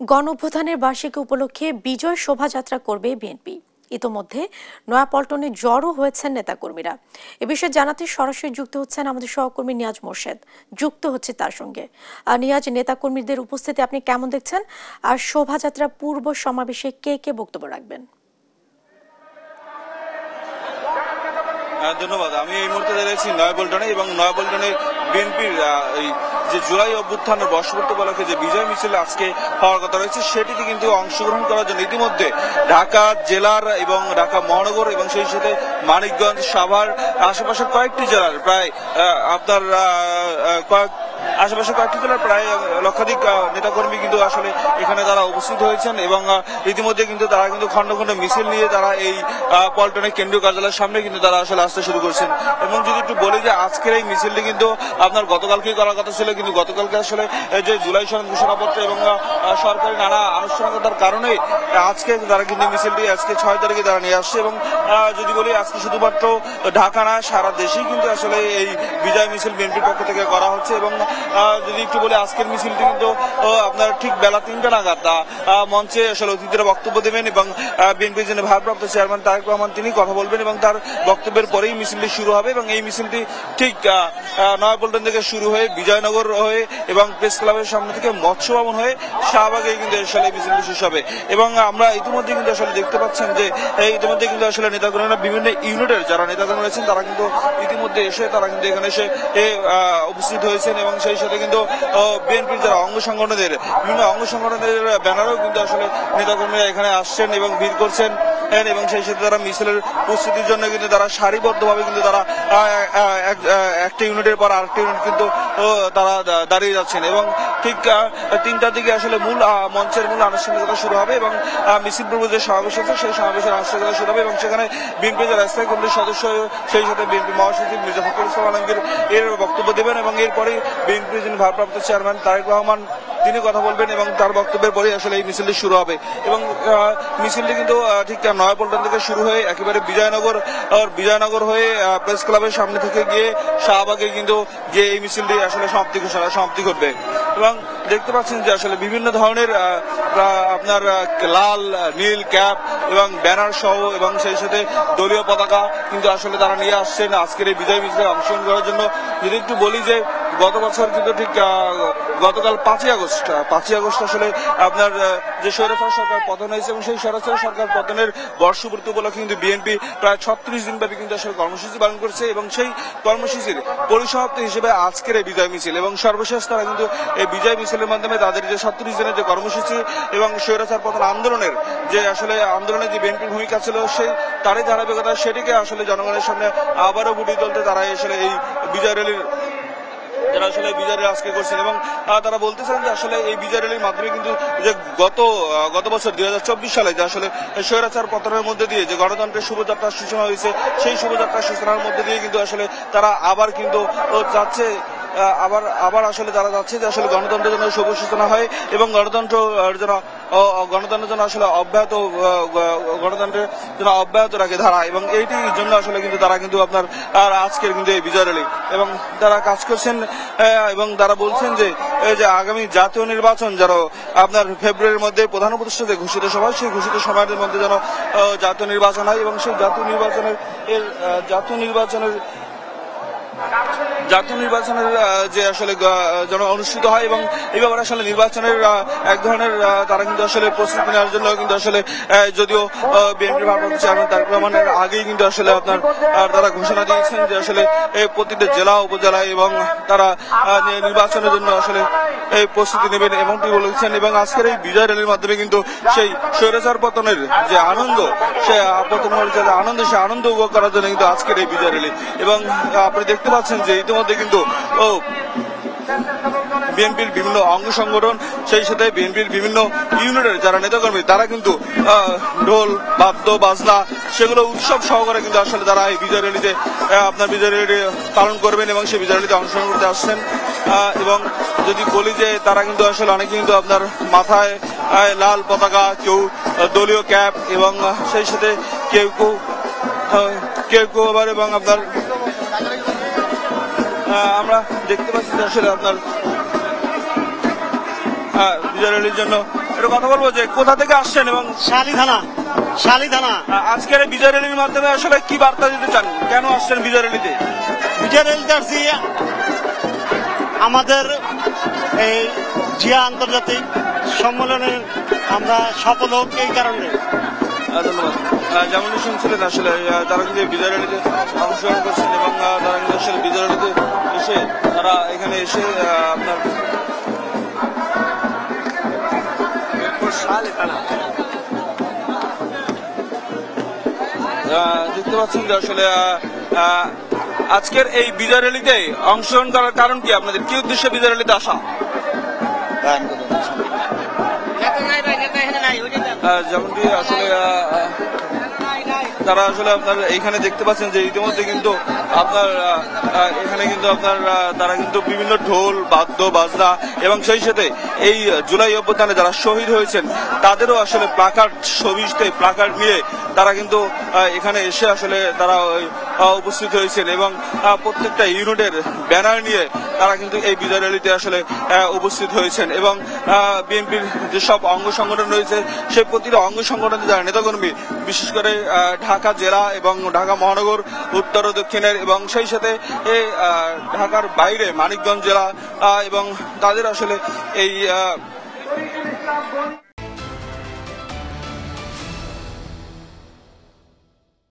গণঅভ্যুত্থানের বার্ষিকী উপলক্ষে বিজয় শোভাযাত্রা করবে বিএনপি। ইতোমধ্যে নয়াপল্টনে জড়ো হয়েছেন নেতাকর্মীরা। এ বিষয়ে জানাতে সরাসরি যুক্ত হচ্ছেন আমাদের সহকর্মী নিয়াজ মোর্শেদ। যুক্ত হচ্ছে তার সঙ্গে। নিয়াজ, নেতাকর্মীদের উপস্থিতি আপনি কেমন দেখছেন, আর শোভাযাত্রা পূর্ব সমাবেশে কে কে বক্তব্য রাখবেন? ধন্যবাদ। আমি এই মুহূর্তে দাঁড়িয়েছি নয়াপল্টনে, এবং নয়াপল্টনে বিএনপির যে জুলাই অভ্যুত্থানের বর্ষপূর্তি উপলক্ষে যে বিজয় মিছিল আজকে হওয়ার কথা রয়েছে, সেটিতে কিন্তু অংশগ্রহণ করার জন্য ইতিমধ্যে ঢাকা জেলার এবং ঢাকা মহানগর এবং সেই সাথে মানিকগঞ্জ, সাভার আশেপাশের কয়েকটি জেলার প্রায় কয়েকটি জেলার প্রায় লক্ষাধিক নেতাকর্মী কিন্তু আসলে এখানে তারা উপস্থিত হয়েছেন, এবং ইতিমধ্যে কিন্তু তারা কিন্তু খন্ড খন্ড মিছিল নিয়ে তারা এই পল্টনের কেন্দ্রীয় কার্যালয়ের সামনে কিন্তু তারা আসলে আসতে শুরু করছেন। এবং যদি একটু বলি যে আজকের এই মিছিলটি কিন্তু আপনার গতকালকেই করার কথা ছিল, কিন্তু গতকালকে আসলে যে জুলাই সনদ ঘোষণাপত্র এবং সরকারি নানা আনুষ্ঠানিকতার কারণে আজকে তারা কিন্তু মিছিলটি আজকে 6 তারিখে তারা নিয়ে আসছে। এবং যদি বলি আজকে শুধুমাত্র ঢাকা না, সারা দেশেই কিন্তু আসলে এই বিজয় মিছিল বিএনপির পক্ষ থেকে করা হচ্ছে। এবং যদি একটু বলি আজকের মিছিলটি কিন্তু আপনার ঠিক বেলা 3টা নাগাদ মঞ্চে আসলে অতিথিরা বক্তব্য দেবেন, এবং বিএনপির যিনি ভারপ্রাপ্ত চেয়ারম্যান তারেক রহমান তিনি কথা বলবেন, এবং তার বক্তব্যের পরেই মিছিলটি শুরু হবে। এবং এই মিছিলটি ঠিক নয়াপল্টন থেকে শুরু হয়ে বিজয়নগর হয়ে এবং প্রেস ক্লাবের সামনে থেকে মৎস্য ভবন হয়ে শাহবাগে কিন্তু আসলে মিছিলটি শেষ হবে। এবং আমরা ইতিমধ্যে কিন্তু আসলে দেখতে পাচ্ছেন যে ইতিমধ্যে কিন্তু আসলে নেতাকর্মীরা বিভিন্ন ইউনিটের যারা নেতাকর্মী রয়েছেন তারা কিন্তু ইতিমধ্যে তারা কিন্তু এখানে এসে উপস্থিত হয়েছেন, এবং সেই সাথে কিন্তু বিএনপির যারা অঙ্গ সংগঠনের বিভিন্ন অঙ্গ সংগঠনের ব্যানারেও কিন্তু আসলে নেতাকর্মীরা এখানে আসছেন এবং ভিড় করছেন, এবং সেই সাথে তারা মিছিলের প্রস্তুতির জন্য কিন্তু তারা সারিবদ্ধভাবে কিন্তু তারা একটা ইউনিটের পর আরেকটা ইউনিট কিন্তু তারা দাঁড়িয়ে যাচ্ছেন। এবং ঠিক 3টার দিকে আসলে মঞ্চের মূল আনুষ্ঠানিকতা শুরু হবে, এবং মিছিল পূর্ব যে সমাবেশ আছে সেই সমাবেশের আনুষ্ঠানিকতা শুরু হবে, এবং সেখানে বিএনপি যারা স্থায়ী কমিটির সদস্য সেই সাথে বিএনপি মহাসচিব মির্জা ফখরুল ইসলাম আলমগীর এর বক্তব্য দেবেন, এবং এরপরে বিএনপির যিনি ভারপ্রাপ্ত চেয়ারম্যান তারেক রহমান তিনি কথা বলবেন, এবং তার বক্তব্যের পরে আসলে এই মিছিলটি শুরু হবে। এবং মিছিলটি কিন্তু ঠিক নয়াপল্টন থেকে শুরু হয়ে একেবারে বিজয়নগর হয়ে প্রেস ক্লাবের সামনে থেকে গিয়ে শাহবাগে কিন্তু গিয়ে এই মিছিলটি আসলে সমাপ্তি ঘটবে। এবং দেখতে পাচ্ছেন যে আসলে বিভিন্ন ধরনের আপনার লাল নীল ক্যাপ এবং ব্যানার সহ এবং সেই সাথে দলীয় পতাকা কিন্তু আসলে তারা নিয়ে আসছেন আজকের এই বিজয় মিছিলে অংশগ্রহণ করার জন্য। যদি একটু বলি যে গত বছর কিন্তু ঠিক গতকাল 5ই আগস্ট আসলে আপনার যে স্বৈরাচার সরকার পতন হয়েছে, এবং সেই স্বৈরাচার সরকার পতনের বর্ষপূর্তি উপলক্ষে কিন্তু বিএনপি প্রায় 36 দিন ব্যাপী কিন্তু আসলে কর্মসূচি পালন করছে, এবং সেই কর্মসূচির পরিসমাপ্তি হিসেবে আজকের এই বিজয় মিছিল। এবং সর্বশেষ তারা কিন্তু এই বিজয় মিছিলের মাধ্যমে তাদের যে 36 দিনের যে কর্মসূচি এবং স্বৈরাচার পতন আন্দোলনের যে আসলে আন্দোলনের যে বিএনপির ভূমিকা ছিল সেই তারই ধারাবাহিকতা সেটিকে আসলে জনগণের সামনে আবারও ফুটিয়ে তুলতে তারা আসলে এই বিজয় র্যালির যারা আসলে বিজয় র্যালি আজকে করছেন। এবং তারা বলতেছেন যে আসলে এই বিজয় র্যালির মাধ্যমে কিন্তু যে গত বছর 2024 সালে যে আসলে স্বৈরাচার পতনের মধ্যে দিয়ে যে গণতন্ত্রের শুভযাত্রার সূচনা হয়েছে, সেই শুভযাত্রার সূচনার মধ্যে দিয়ে কিন্তু আসলে তারা আবার কিন্তু যাচ্ছে আবার আসলে তারা যাচ্ছে যে আসলে গণতন্ত্রের জন্য শুভ সূচনা হয়, এবং গণতন্ত্রের জন্য আসলে গণতন্ত্রের জন্য অব্যাহত রাখে ধারা। এবং এইটির জন্য আসলে কিন্তু তারা কিন্তু আপনার আজকের কিন্তু এই বিজয় র্যালি, এবং তারা কাজ করছেন, এবং তারা বলছেন যে আগামী জাতীয় নির্বাচন যেন আপনার ফেব্রুয়ারির মধ্যে প্রধান উপদেষ্টা যে ঘোষিত সময়, সেই ঘোষিত সময়ের মধ্যে যেন জাতীয় নির্বাচন হয়, এবং সেই জাতীয় নির্বাচনের যে আসলে যেন অনুষ্ঠিত হয়। এবং এই ব্যাপারে আসলে নির্বাচনের এক ধরনের তারা কিন্তু আসলে প্রস্তুতি নেওয়ার জন্য কিন্তু আসলে যদিও বিএনপির ভারপ্রাপ্ত চেয়ারম্যান তারেক রহমানের আগেই কিন্তু আসলে তারা ঘোষণা দিয়েছেন যে আসলে প্রতিটা জেলা উপজেলায় এবং তারা নির্বাচনের জন্য আসলে এই প্রস্তুতি নেবেন এমনটি বলেছেন। এবং আজকের এই বিজয় র্যালির মাধ্যমে কিন্তু সেই স্বৈরাচার পতনের যে আনন্দ, সে আনন্দ উপভোগ করার জন্য কিন্তু আজকের এই বিজয় র্যালি। এবং আপনি দেখতে পাচ্ছেন যে ইতিমধ্যে কিন্তু বিএনপির বিভিন্ন অঙ্গ সংগঠন সেই সাথে বিএনপির বিভিন্ন ইউনিটের যারা নেতাকর্মী তারা কিন্তু ঢোল বাদ্য বাজনা সেগুলো উৎসব সহকারে কিন্তু আসলে তারা এই বিজয় র্যালিতে পালন করবেন, এবং সেই বিজয় র্যালিতে অংশগ্রহণ করতে আসছেন। এবং যদি বলি যে তারা কিন্তু আসলে অনেকে কিন্তু আপনার মাথায় লাল পতাকা, কেউ দলীয় ক্যাপ, এবং সেই সাথে কেউ আবার এবং আপনার আমরা দেখতে পাচ্ছি যে আসলে আপনার বিজয় র্যালির জন্য একটু কথা বলবো যে কোথা থেকে আসছেন এবং শালি থানা আজকের এই বিজয় র্যালির মাধ্যমে আসলে কি বার্তা দিতে চান, কেন আসছেন বিজয় র্যালিতে? বিজয় রেলতে আসছি আমাদের এই জিয়া আন্তর্জাতিক সম্মেলনের আমরা সফল হোক এই কারণে। ধন্যবাদ। যেমনটি শুনছিলেন আসলে তারা কিন্তু এই বিজয় র্যালিতে অংশগ্রহণ করছেন এবং তারা কিন্তু আসলে বিজয় র্যালিতে এসে তারা এখানে এসে আপনার দেখতে পাচ্ছেন যে আসলে আজকের এই বিজয় র্যালিতে অংশগ্রহণ করার কারণ কি, আপনাদের কি উদ্দেশ্যে বিজয় র্যালিতে আসা? যেমনটি আসলে তারা আসলে আপনার এইখানে দেখতে পাচ্ছেন যে ইতিমধ্যে কিন্তু আপনার এখানে কিন্তু আপনার তারা কিন্তু বিভিন্ন ঢোল বাদ্য বাজনা এবং সেই সাথে এই জুলাই অভ্যুত্থানে যারা শহীদ হয়েছেন তাদেরও আসলে প্লাকার্ড ছবিতে প্লাকার্ড নিয়ে তারা কিন্তু এখানে এসে আসলে তারা উপস্থিত হয়েছেন এবং প্রত্যেকটা ইউনিটের ব্যানার নিয়ে তারা কিন্তু এই বিজয় র্যালিতে আসলে উপস্থিত হয়েছেন এবং বিএনপির যেসব অঙ্গ সংগঠন রয়েছে সেই প্রতিটা অঙ্গ সংগঠনের যারা নেতাকর্মী বিশেষ করে ঢাকা জেলা এবং ঢাকা মহানগর উত্তর ও দক্ষিণের এবং সেই সাথে ঢাকার বাইরে মানিকগঞ্জ জেলা এবং তাদের আসলে এই